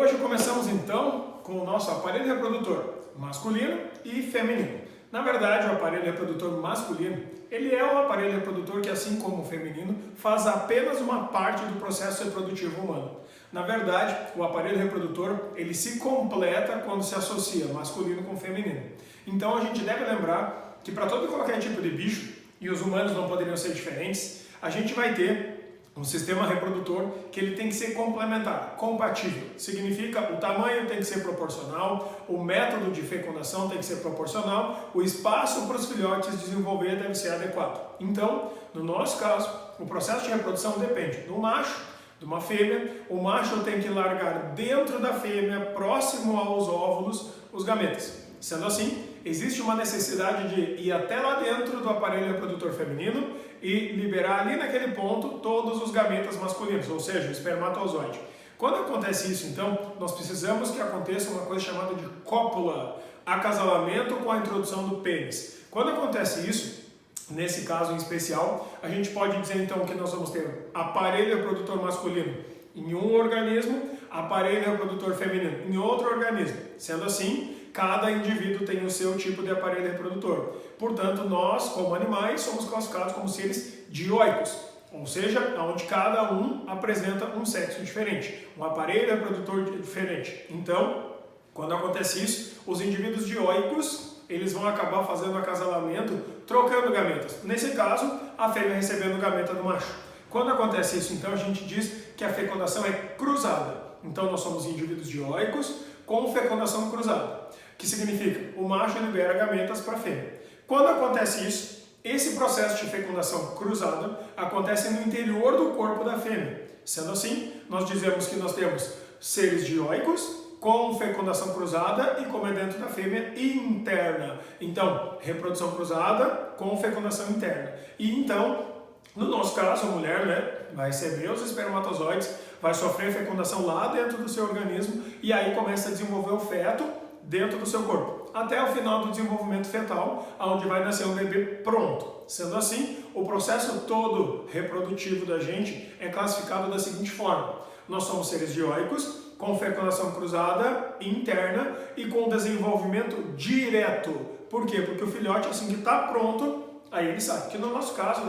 Hoje começamos então com o nosso aparelho reprodutor masculino e feminino. Na verdade, o aparelho reprodutor masculino, ele é um aparelho reprodutor que, assim como o feminino, faz apenas uma parte do processo reprodutivo humano. Na verdade, o aparelho reprodutor, ele se completa quando se associa masculino com feminino. Então a gente deve lembrar que para todo e qualquer tipo de bicho, e os humanos não poderiam ser diferentes, a gente vai ter um sistema reprodutor que ele tem que ser complementar, compatível. Significa o tamanho tem que ser proporcional, o método de fecundação tem que ser proporcional, o espaço para os filhotes desenvolver deve ser adequado. Então, no nosso caso, o processo de reprodução depende do macho, de uma fêmea. O macho tem que largar dentro da fêmea, próximo aos óvulos, os gametas. Sendo assim, existe uma necessidade de ir até lá dentro do aparelho reprodutor feminino e liberar ali naquele ponto todos os gametas masculinos, ou seja, o espermatozoide. Quando acontece isso, então, nós precisamos que aconteça uma coisa chamada de cópula, acasalamento com a introdução do pênis. Quando acontece isso, nesse caso em especial, a gente pode dizer então que nós vamos ter aparelho reprodutor masculino em um organismo, aparelho reprodutor feminino em outro organismo. Sendo assim, cada indivíduo tem o seu tipo de aparelho reprodutor. Portanto, nós, como animais, somos classificados como seres dioicos, ou seja, onde cada um apresenta um sexo diferente, um aparelho reprodutor diferente. Então, quando acontece isso, os indivíduos dioicos, eles vão acabar fazendo acasalamento, trocando gametas. Nesse caso, a fêmea recebendo o gameta do macho. Quando acontece isso, então, a gente diz que a fecundação é cruzada. Então, nós somos indivíduos dioicos com fecundação cruzada, que significa o macho libera gametas para a fêmea. Quando acontece isso, esse processo de fecundação cruzada acontece no interior do corpo da fêmea. Sendo assim, nós dizemos que nós temos seres dioicos com fecundação cruzada e, como é dentro da fêmea, interna. Então, reprodução cruzada com fecundação interna. E então, no nosso caso, a mulher, vai receber os espermatozoides, vai sofrer fecundação lá dentro do seu organismo e aí começa a desenvolver o feto dentro do seu corpo, até o final do desenvolvimento fetal, onde vai nascer um bebê pronto. Sendo assim, o processo todo reprodutivo da gente é classificado da seguinte forma: nós somos seres dioicos, com fecundação cruzada interna e com desenvolvimento direto. Por quê? Porque o filhote, assim que está pronto, aí ele sai, que no nosso caso,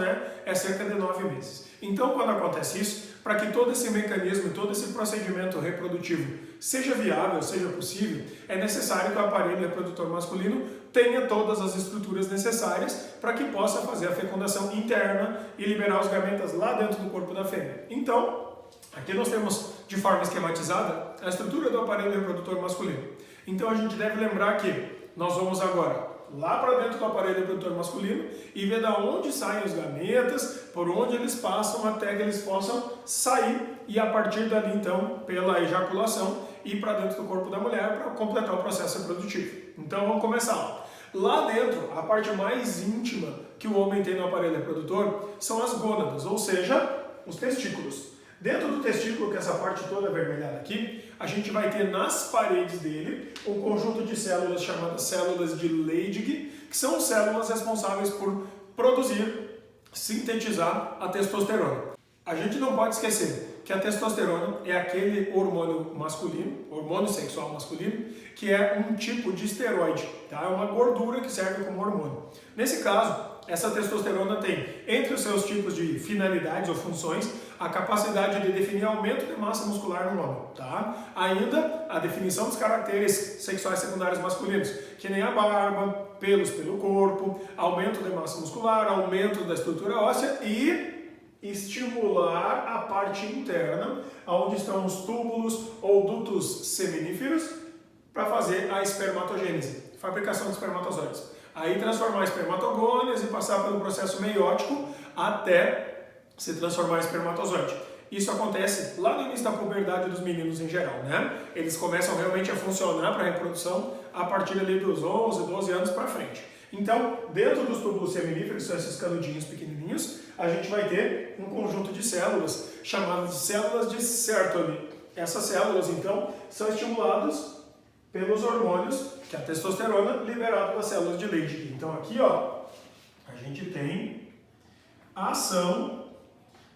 é cerca de 9 meses. Então, quando acontece isso, para que todo esse mecanismo, todo esse procedimento reprodutivo seja viável, seja possível, é necessário que o aparelho reprodutor masculino tenha todas as estruturas necessárias para que possa fazer a fecundação interna e liberar os gametas lá dentro do corpo da fêmea. Então, aqui nós temos, de forma esquematizada, a estrutura do aparelho reprodutor masculino. Então, a gente deve lembrar que nós vamos agora lá para dentro do aparelho reprodutor masculino e ver da onde saem os gametas, por onde eles passam até que eles possam sair e a partir dali então, pela ejaculação, ir para dentro do corpo da mulher para completar o processo reprodutivo. Então vamos começar. Lá dentro, a parte mais íntima que o homem tem no aparelho reprodutor são as gônadas, ou seja, os testículos. Dentro do testículo, que é essa parte toda avermelhada aqui, a gente vai ter nas paredes dele um conjunto de células chamadas células de Leydig, que são células responsáveis por produzir, sintetizar a testosterona. A gente não pode esquecer que a testosterona é aquele hormônio masculino, hormônio sexual masculino, que é um tipo de esteroide, tá? É uma gordura que serve como hormônio. Nesse caso, essa testosterona tem, entre os seus tipos de finalidades ou funções, a capacidade de definir aumento de massa muscular no homem, tá? Ainda a definição dos caracteres sexuais secundários masculinos, que nem a barba, pelos pelo corpo, aumento de massa muscular, aumento da estrutura óssea e estimular a parte interna, onde estão os túbulos ou dutos seminíferos, para fazer a espermatogênese, fabricação de espermatozoides. Aí transformar espermatogônias e passar pelo processo meiótico até se transformar em espermatozoide. Isso acontece lá no início da puberdade dos meninos em geral, Eles começam realmente a funcionar para a reprodução a partir ali dos 11, 12 anos para frente. Então, dentro dos túbulos seminíferos, são esses canudinhos pequenininhos, a gente vai ter um conjunto de células chamadas de células de Sertoli. Essas células, então, são estimuladas pelos hormônios, que é a testosterona, liberada das células de Leydig. Então, aqui, a gente tem a ação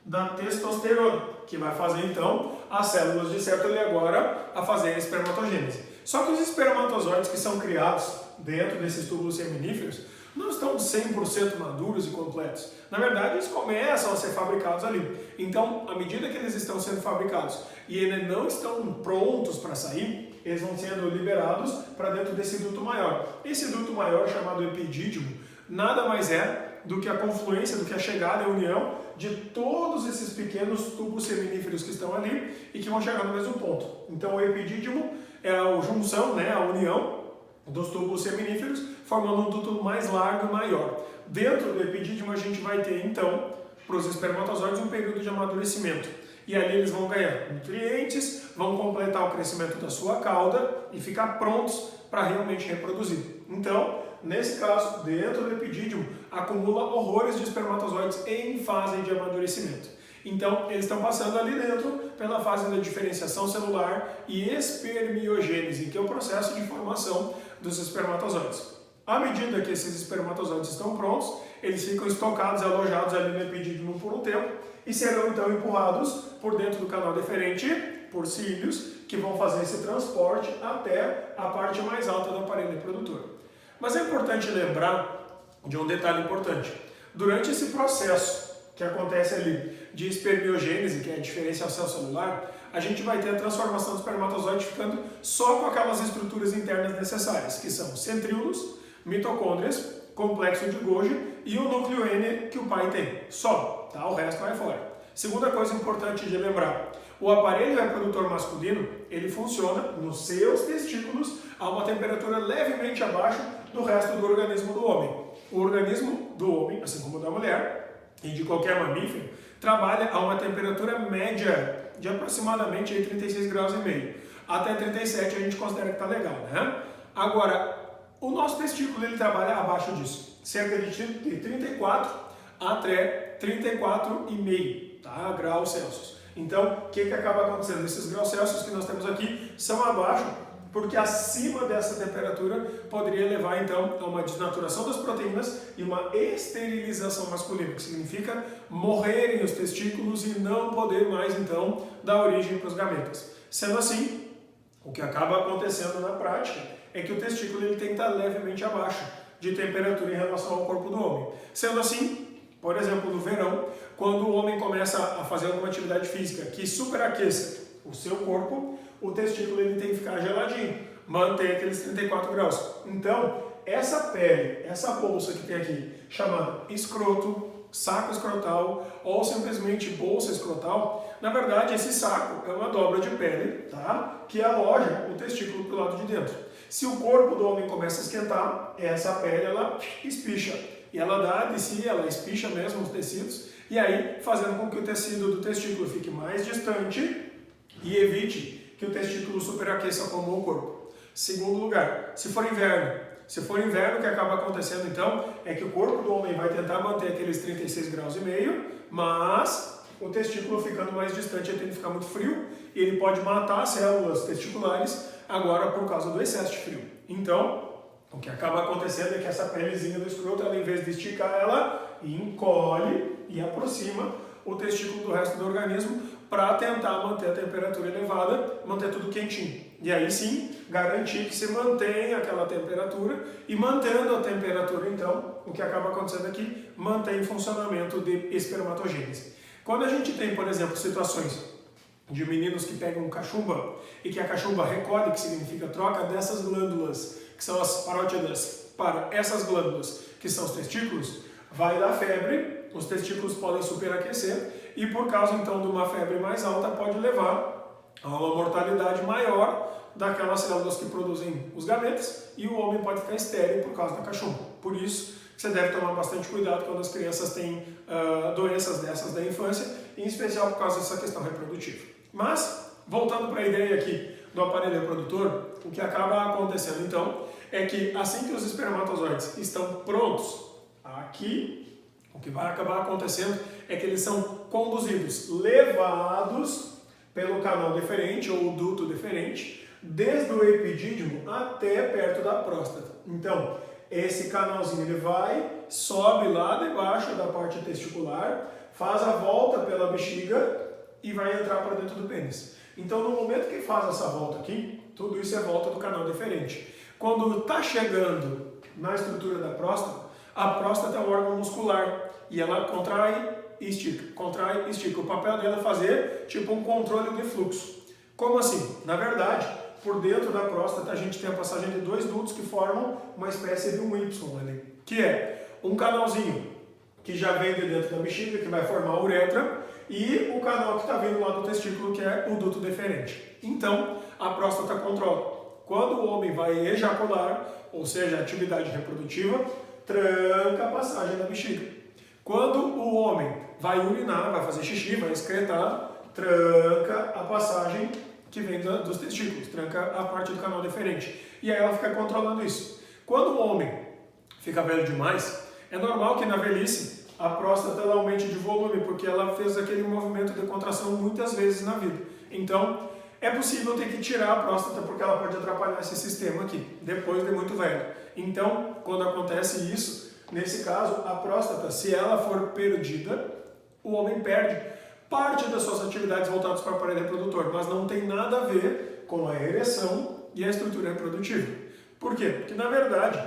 da testosterona, que vai fazer então as células de Sertoli agora a fazer a espermatogênese. Só que os espermatozoides que são criados dentro desses túbulos seminíferos não estão 100% maduros e completos. Na verdade, eles começam a ser fabricados ali. Então, à medida que eles estão sendo fabricados e eles não estão prontos para sair, eles vão sendo liberados para dentro desse duto maior. Esse duto maior, chamado epidídimo, nada mais é do que a confluência, do que a chegada e a união de todos esses pequenos tubos seminíferos que estão ali e que vão chegar no mesmo ponto. Então, o epidídimo é a junção, né, a união dos tubos seminíferos, formando um duto mais largo e maior. Dentro do epidídimo, a gente vai ter, então, para os espermatozoides, um período de amadurecimento. E ali eles vão ganhar nutrientes, vão completar o crescimento da sua cauda e ficar prontos para realmente reproduzir. Então, nesse caso, dentro do epidídimo, acumula horrores de espermatozoides em fase de amadurecimento. Então, eles estão passando ali dentro pela fase da diferenciação celular e espermiogênese, que é o processo de formação dos espermatozoides. À medida que esses espermatozoides estão prontos, eles ficam estocados e alojados ali no epidídimo por um tempo e serão então empurrados por dentro do canal deferente por cílios que vão fazer esse transporte até a parte mais alta do aparelho reprodutor. Mas é importante lembrar de um detalhe importante. Durante esse processo que acontece ali de espermiogênese, que é a diferenciação celular, a gente vai ter a transformação do espermatozoide ficando só com aquelas estruturas internas necessárias, que são centríolos, mitocôndrias, complexo de Golgi e o núcleo N que o pai tem. Só, tá? O resto vai fora. Segunda coisa importante de lembrar, o aparelho reprodutor masculino, ele funciona nos seus testículos a uma temperatura levemente abaixo do resto do organismo do homem. O organismo do homem, assim como o da mulher, e de qualquer mamífero, trabalha a uma temperatura média de aproximadamente 36 graus e meio. Até 37 a gente considera que está legal, né? Agora, o nosso testículo ele trabalha abaixo disso, cerca de 34 até 34,5, tá? Graus Celsius. Então, o que acaba acontecendo? Esses graus Celsius que nós temos aqui são abaixo, porque acima dessa temperatura poderia levar então a uma desnaturação das proteínas e uma esterilização masculina, que significa morrerem os testículos e não poder mais então dar origem para os gametas. Sendo assim, o que acaba acontecendo na prática é que o testículo ele tem que estar levemente abaixo de temperatura em relação ao corpo do homem. Sendo assim, por exemplo, no verão, quando o homem começa a fazer alguma atividade física que superaqueça o seu corpo, o testículo ele tem que ficar geladinho, manter aqueles 34 graus. Então, essa pele, essa bolsa que tem aqui, chamada escroto, saco escrotal ou simplesmente bolsa escrotal, na verdade esse saco é uma dobra de pele, tá? Que aloja o testículo pro lado de dentro. Se o corpo do homem começa a esquentar, essa pele ela espicha. E ela dá de si, ela espicha mesmo os tecidos, e aí fazendo com que o tecido do testículo fique mais distante e evite que o testículo superaqueça como o corpo. Segundo lugar, se for inverno, o que acaba acontecendo então é que o corpo do homem vai tentar manter aqueles 36 graus e meio, mas o testículo ficando mais distante ele tem que ficar muito frio e ele pode matar as células testiculares agora por causa do excesso de frio. Então, o que acaba acontecendo é que essa pelezinha do escroto, ela, em vez de esticar, ela encolhe e aproxima o testículo do resto do organismo para tentar manter a temperatura elevada, manter tudo quentinho. E aí sim, garantir que se mantenha aquela temperatura e mantendo a temperatura, então, o que acaba acontecendo aqui, mantém o funcionamento de espermatogênese. Quando a gente tem, por exemplo, situações de meninos que pegam cachumba e que a cachumba recolhe, que significa troca dessas glândulas, que são as parótidas, para essas glândulas, que são os testículos, vai dar febre, os testículos podem superaquecer e por causa então de uma febre mais alta pode levar a uma mortalidade maior daquelas células que produzem os gametas e o homem pode ficar estéril por causa da cachumba. Por isso, você deve tomar bastante cuidado quando as crianças têm doenças dessas da infância, em especial por causa dessa questão reprodutiva. Mas, voltando para a ideia aqui do aparelho reprodutor, o que acaba acontecendo então é que assim que os espermatozoides estão prontos aqui, o que vai acabar acontecendo é que eles são conduzidos, levados pelo canal deferente ou duto deferente, desde o epidídimo até perto da próstata. Então, esse canalzinho ele vai, sobe lá debaixo da parte testicular, faz a volta pela bexiga e vai entrar para dentro do pênis. Então, no momento que faz essa volta aqui, tudo isso é volta do canal deferente. Quando está chegando na estrutura da próstata, a próstata é um órgão muscular e ela contrai e estica, contrai e estica. O papel dela é fazer tipo um controle de fluxo. Como assim? Na verdade, por dentro da próstata a gente tem a passagem de dois dutos que formam uma espécie de um Y ali, que é um canalzinho que já vem de dentro da bexiga, que vai formar a uretra, e o canal que está vindo lá do testículo, que é o duto deferente. Então, a próstata controla. Quando o homem vai ejacular, ou seja, atividade reprodutiva, tranca a passagem da bexiga. Quando o homem vai urinar, vai fazer xixi, vai excretar, tranca a passagem que vem dos testículos, tranca a parte do canal deferente. E aí ela fica controlando isso. Quando o homem fica velho demais, é normal que na velhice a próstata ela aumente de volume, porque ela fez aquele movimento de contração muitas vezes na vida. Então, é possível ter que tirar a próstata, porque ela pode atrapalhar esse sistema aqui, depois de muito velho. Então, quando acontece isso, nesse caso, a próstata, se ela for perdida, o homem perde parte das suas atividades voltadas para o aparelho reprodutor, mas não tem nada a ver com a ereção e a estrutura reprodutiva. Por quê? Porque, na verdade,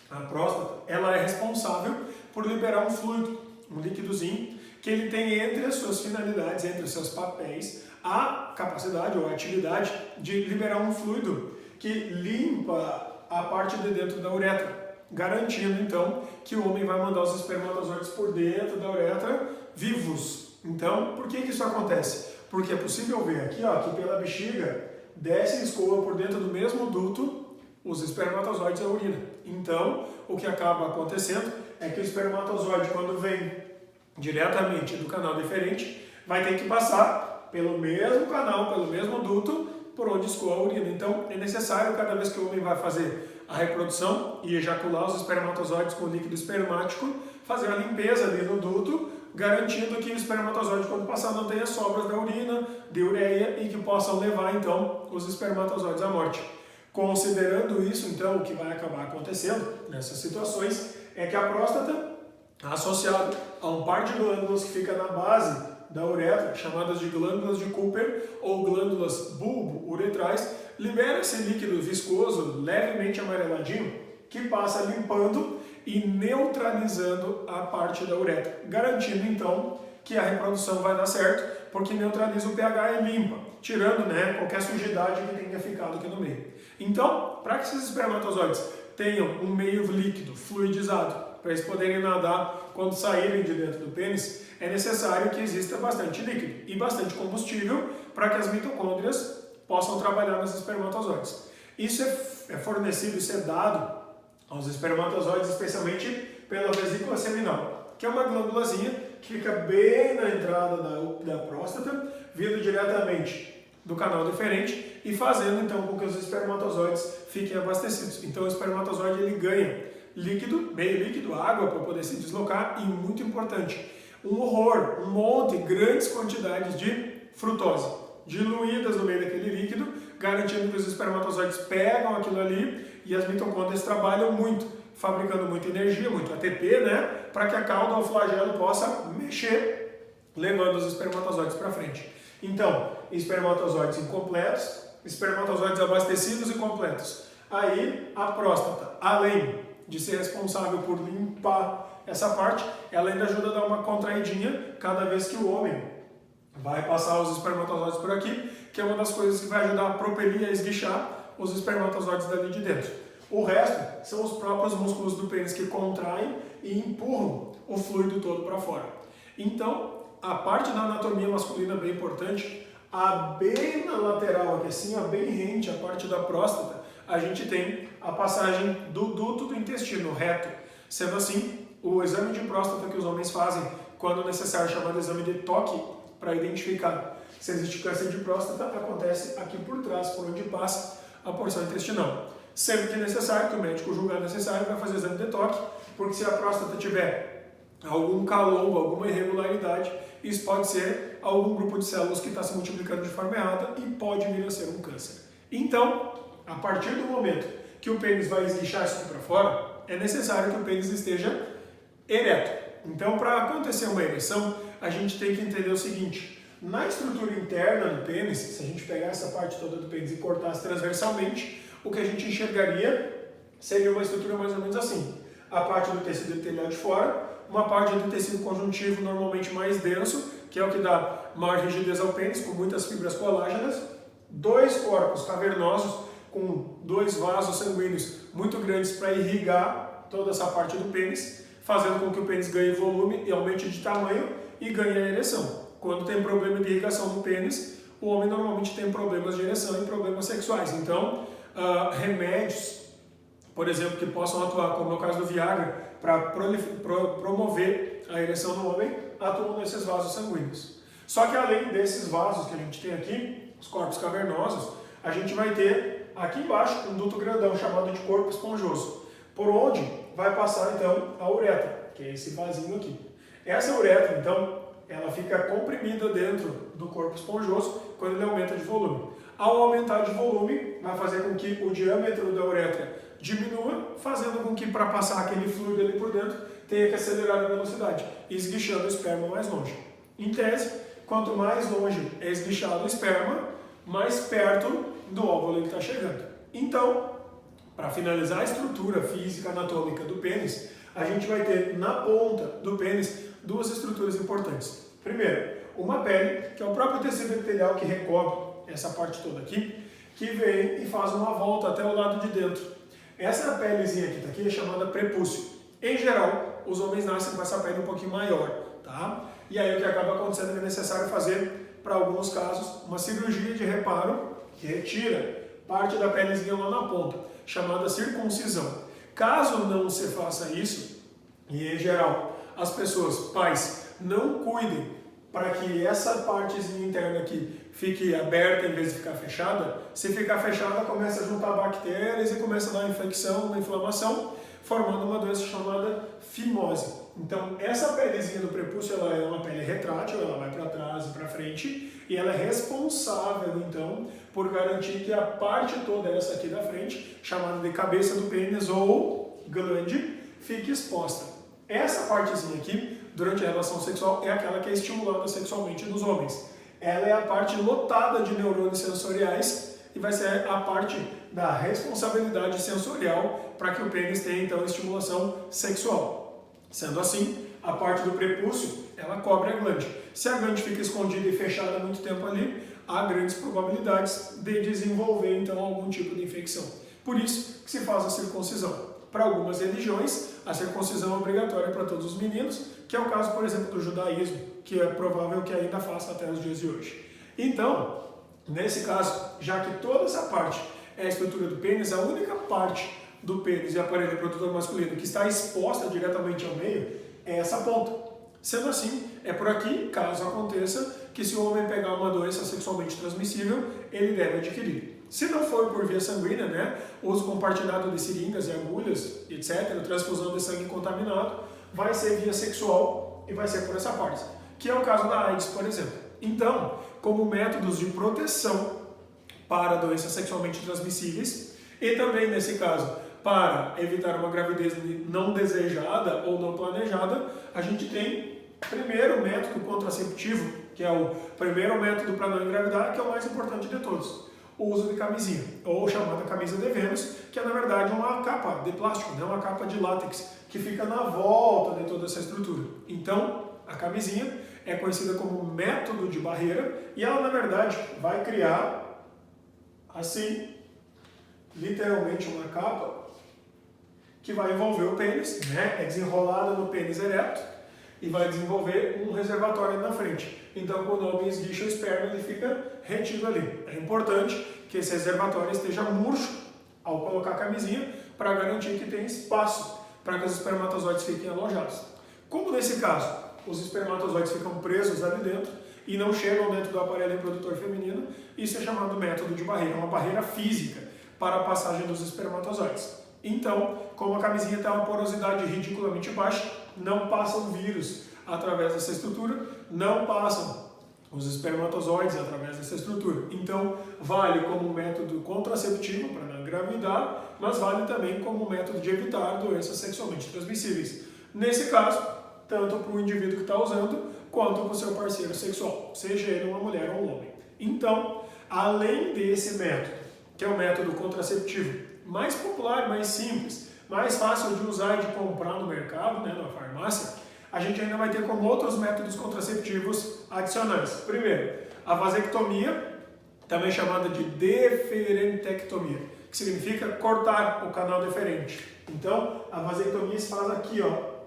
a próstata ela é responsável por liberar um fluido, um líquidozinho, que ele tem entre as suas finalidades, entre os seus papéis, a capacidade ou a atividade de liberar um fluido que limpa a parte de dentro da uretra, garantindo então que o homem vai mandar os espermatozoides por dentro da uretra vivos. Então, por que isso acontece? Porque é possível ver aqui, ó, que pela bexiga desce e escoa por dentro do mesmo duto os espermatozoides e a urina. Então, o que acaba acontecendo é que o espermatozoide, quando vem diretamente do canal deferente, vai ter que passar pelo mesmo canal, pelo mesmo duto, por onde escoa a urina. Então, é necessário, cada vez que o homem vai fazer a reprodução e ejacular os espermatozoides com líquido espermático, fazer a limpeza ali no duto, garantindo que o espermatozoide, quando passar, não tenha sobras da urina, de ureia, e que possam levar, então, os espermatozoides à morte. Considerando isso, então, o que vai acabar acontecendo nessas situações é que a próstata, associada a um par de glândulas que fica na base da uretra, chamadas de glândulas de Cooper ou glândulas bulbo-uretrais, libera esse líquido viscoso, levemente amareladinho, que passa limpando e neutralizando a parte da uretra, garantindo então que a reprodução vai dar certo, porque neutraliza o pH e limpa, tirando, né, qualquer sujidade que tenha ficado aqui no meio. Então, para que esses espermatozoides tenham um meio líquido, fluidizado, para eles poderem nadar quando saírem de dentro do pênis, é necessário que exista bastante líquido e bastante combustível para que as mitocôndrias possam trabalhar nos espermatozoides. Isso é fornecido, isso é dado aos espermatozoides, especialmente pela vesícula seminal, que é uma glândulazinha que fica bem na entrada da próstata, vindo diretamente do canal deferente e fazendo então com que os espermatozoides fiquem abastecidos. Então o espermatozoide ele ganha líquido, meio líquido, água para poder se deslocar e, muito importante, um horror, um monte, grandes quantidades de frutose diluídas no meio daquele líquido, garantindo que os espermatozoides pegam aquilo ali e as mitocôndrias trabalham muito, fabricando muita energia, muito ATP, né, para que a cauda ou flagelo possa mexer, levando os espermatozoides para frente. Então, espermatozoides incompletos, espermatozoides abastecidos e completos. Aí, a próstata, além de ser responsável por limpar essa parte, ela ainda ajuda a dar uma contraidinha cada vez que o homem vai passar os espermatozoides por aqui, que é uma das coisas que vai ajudar a propelir, a esguichar os espermatozoides dali de dentro. O resto são os próprios músculos do pênis que contraem e empurram o fluido todo para fora. Então, a parte da anatomia masculina bem importante, bem na lateral aqui assim, bem rente à parte da próstata, a gente tem a passagem do duto do intestino reto. Sendo assim, o exame de próstata que os homens fazem, quando necessário, chamado exame de toque, para identificar se existe câncer de próstata, acontece aqui por trás, por onde passa a porção intestinal. Sempre que necessário, que o médico julgar necessário, vai fazer exame de toque, porque se a próstata tiver algum calombo, alguma irregularidade, isso pode ser algum grupo de células que está se multiplicando de forma errada e pode vir a ser um câncer. Então, a partir do momento que o pênis vai esguichar isso para fora, é necessário que o pênis esteja ereto. Então, para acontecer uma ereção, a gente tem que entender o seguinte: na estrutura interna do pênis, se a gente pegar essa parte toda do pênis e cortasse transversalmente, o que a gente enxergaria seria uma estrutura mais ou menos assim. A parte do tecido epitelial de fora, uma parte do tecido conjuntivo normalmente mais denso, que é o que dá maior rigidez ao pênis, com muitas fibras colágenas, dois corpos cavernosos com dois vasos sanguíneos muito grandes para irrigar toda essa parte do pênis, fazendo com que o pênis ganhe volume e aumente de tamanho e ganhe a ereção. Quando tem problema de irrigação do pênis, o homem normalmente tem problemas de ereção e problemas sexuais. Então, remédios, por exemplo, que possam atuar, como é o caso do Viagra, para promover a ereção do homem, atuam nesses vasos sanguíneos. Só que além desses vasos que a gente tem aqui, os corpos cavernosos, a gente vai ter aqui embaixo um duto grandão chamado de corpo esponjoso, por onde vai passar então a uretra, que é esse vasinho aqui. Essa uretra, então, ela fica comprimida dentro do corpo esponjoso quando ele aumenta de volume. Ao aumentar de volume, vai fazer com que o diâmetro da uretra diminua, fazendo com que para passar aquele fluido ali por dentro tenha que acelerar a velocidade, esguichando o esperma mais longe. Em tese, quanto mais longe é esguichado o esperma, mais perto do óvulo ele está chegando. Então, para finalizar a estrutura física anatômica do pênis, a gente vai ter na ponta do pênis duas estruturas importantes. Primeiro, uma pele, que é o próprio tecido epitelial que recobre essa parte toda aqui, que vem e faz uma volta até o lado de dentro. Essa pelezinha que está aqui é chamada prepúcio. Em geral, os homens nascem com essa pele um pouquinho maior, tá? E aí o que acaba acontecendo é que é necessário fazer, para alguns casos, uma cirurgia de reparo que retira parte da pelezinha lá na ponta, chamada circuncisão. Caso não se faça isso, e em geral as pessoas, pais, não cuidem para que essa partezinha interna aqui fique aberta em vez de ficar fechada, se ficar fechada começa a juntar bactérias e começa a dar uma infecção, uma inflamação, formando uma doença chamada fimose. Então, essa pelezinha do prepúcio, ela é uma pele retrátil, ela vai para trás e para frente, e ela é responsável, então, por garantir que a parte toda, essa aqui da frente, chamada de cabeça do pênis ou glande, fique exposta. Essa partezinha aqui, durante a relação sexual, é aquela que é estimulada sexualmente nos homens. Ela é a parte lotada de neurônios sensoriais e vai ser a parte da responsabilidade sensorial para que o pênis tenha, então, estimulação sexual. Sendo assim, a parte do prepúcio, ela cobre a glande. Se a glande fica escondida e fechada há muito tempo ali, há grandes probabilidades de desenvolver, então, algum tipo de infecção. Por isso que se faz a circuncisão. Para algumas religiões, a circuncisão é obrigatória para todos os meninos, que é o caso, por exemplo, do judaísmo, que é provável que ainda faça até os dias de hoje. Então, nesse caso, já que toda essa parte é a estrutura do pênis, a única parte do pênis e aparelho reprodutor masculino que está exposta diretamente ao meio é essa ponta. Sendo assim, é por aqui, caso aconteça, que se o homem pegar uma doença sexualmente transmissível, ele deve adquirir. Se não for por via sanguínea, né, uso compartilhado de seringas e agulhas, etc., transfusão de sangue contaminado, vai ser via sexual e vai ser por essa parte, que é o caso da AIDS, por exemplo. Então, como métodos de proteção para doenças sexualmente transmissíveis e também, nesse caso, para evitar uma gravidez não desejada ou não planejada, a gente tem, primeiro, o método contraceptivo, que é o primeiro método para não engravidar, que é o mais importante de todos. O uso de camisinha, ou chamada camisa de Vênus, que é na verdade uma capa de plástico, né? Uma capa de látex, que fica na volta de toda essa estrutura. Então, a camisinha é conhecida como método de barreira, e ela na verdade vai criar, assim, literalmente uma capa, que vai envolver o pênis, né? É desenrolada no pênis ereto, e vai desenvolver um reservatório ali na frente. Então, quando o homem esguicha o esperma, ele fica retido ali. É importante que esse reservatório esteja murcho ao colocar a camisinha para garantir que tem espaço para que os espermatozoides fiquem alojados. Como nesse caso, os espermatozoides ficam presos ali dentro e não chegam dentro do aparelho reprodutor feminino, isso é chamado método de barreira, uma barreira física para a passagem dos espermatozoides. Então, como a camisinha tem uma porosidade ridiculamente baixa, não passam vírus através dessa estrutura, não passam os espermatozoides através dessa estrutura. Então, vale como método contraceptivo para não engravidar, mas vale também como método de evitar doenças sexualmente transmissíveis. Nesse caso, tanto para o indivíduo que está usando, quanto com o seu parceiro sexual, seja ele uma mulher ou um homem. Então, além desse método, que é o método contraceptivo mais popular, mais simples, mais fácil de usar e de comprar no mercado, né, na farmácia, a gente ainda vai ter como outros métodos contraceptivos adicionais. Primeiro, a vasectomia, também chamada de deferentectomia, que significa cortar o canal deferente. Então, a vasectomia se faz aqui, ó,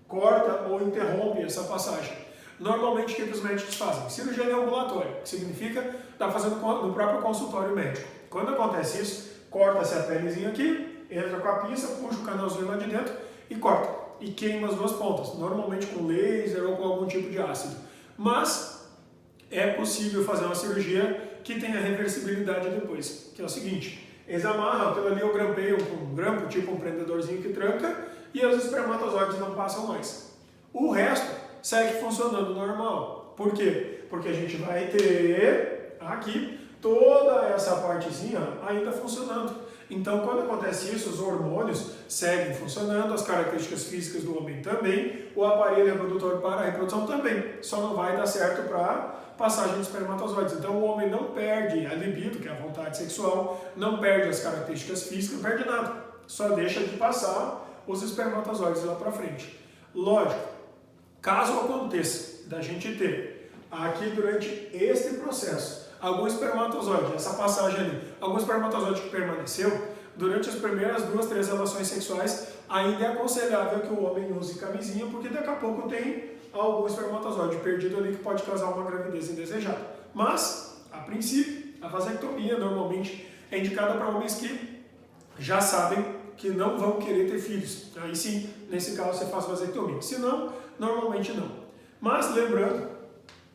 corta ou interrompe essa passagem. Normalmente, o que os médicos fazem? Cirurgia neoambulatória, que significa estar fazendo no próprio consultório médico. Quando acontece isso, corta-se a pelezinha aqui, entra com a pinça, puxa o canalzinho lá de dentro e corta. E queima as duas pontas, normalmente com laser ou com algum tipo de ácido. Mas é possível fazer uma cirurgia que tenha reversibilidade depois, que é o seguinte: eles amarram, aquilo ali eu grampeio com um grampo, tipo um prendedorzinho que tranca, e os espermatozoides não passam mais. O resto segue funcionando normal. Por quê? Porque a gente vai ter aqui toda essa partezinha ainda funcionando. Então, quando acontece isso, os hormônios seguem funcionando, as características físicas do homem também, o aparelho reprodutor para a reprodução também. Só não vai dar certo para passagem de espermatozoides. Então, o homem não perde a libido, que é a vontade sexual, não perde as características físicas, não perde nada. Só deixa de passar os espermatozoides lá para frente. Lógico, caso aconteça da gente ter aqui durante este processo algum espermatozoide, essa passagem ali, algum espermatozoide que permaneceu, durante as primeiras 2, 3 relações sexuais, ainda é aconselhável que o homem use camisinha, porque daqui a pouco tem algum espermatozoide perdido ali que pode causar uma gravidez indesejada. Mas, a princípio, a vasectomia normalmente é indicada para homens que já sabem que não vão querer ter filhos. Aí sim, nesse caso você faz vasectomia. Se não, normalmente não. Mas lembrando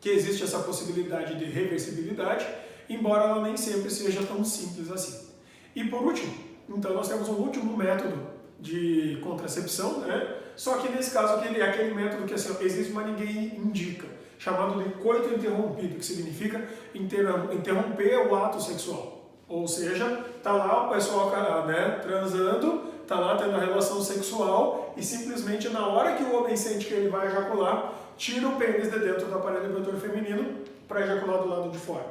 que existe essa possibilidade de reversibilidade, embora ela nem sempre seja tão simples assim. E por último, então nós temos um último método de contracepção, né? Só que nesse caso aqui é aquele método que assim, existe, mas ninguém indica, chamado de coito interrompido, que significa interromper o ato sexual. Ou seja, tá lá o pessoal, né, transando, tá lá tendo a relação sexual e simplesmente na hora que o homem sente que ele vai ejacular, tira o pênis de dentro do aparelho reprodutor feminino para ejacular do lado de fora.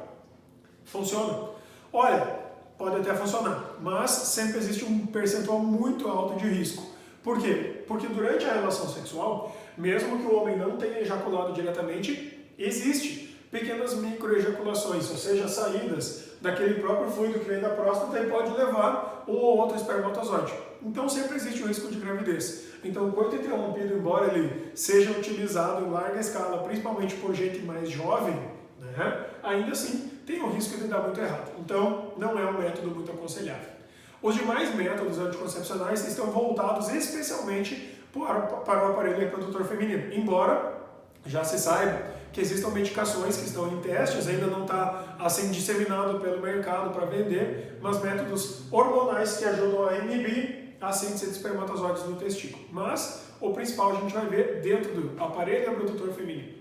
Funciona? Olha, pode até funcionar, mas sempre existe um percentual muito alto de risco. Por quê? Porque durante a relação sexual, mesmo que o homem não tenha ejaculado diretamente, existe pequenas microejaculações, ou seja, saídas daquele próprio fluido que vem da próstata e pode levar um ou outro espermatozoide. Então sempre existe o risco de gravidez. Então o coito interrompido, embora ele seja utilizado em larga escala, principalmente por gente mais jovem, né, ainda assim tem o risco de dar muito errado. Então não é um método muito aconselhável. Os demais métodos anticoncepcionais estão voltados especialmente para o aparelho reprodutor feminino, embora já se saiba que existam medicações que estão em testes, ainda não está assim disseminado pelo mercado para vender, mas métodos hormonais que ajudam a inibir a síntese de espermatozoides no testículo. Mas o principal a gente vai ver dentro do aparelho reprodutor feminino.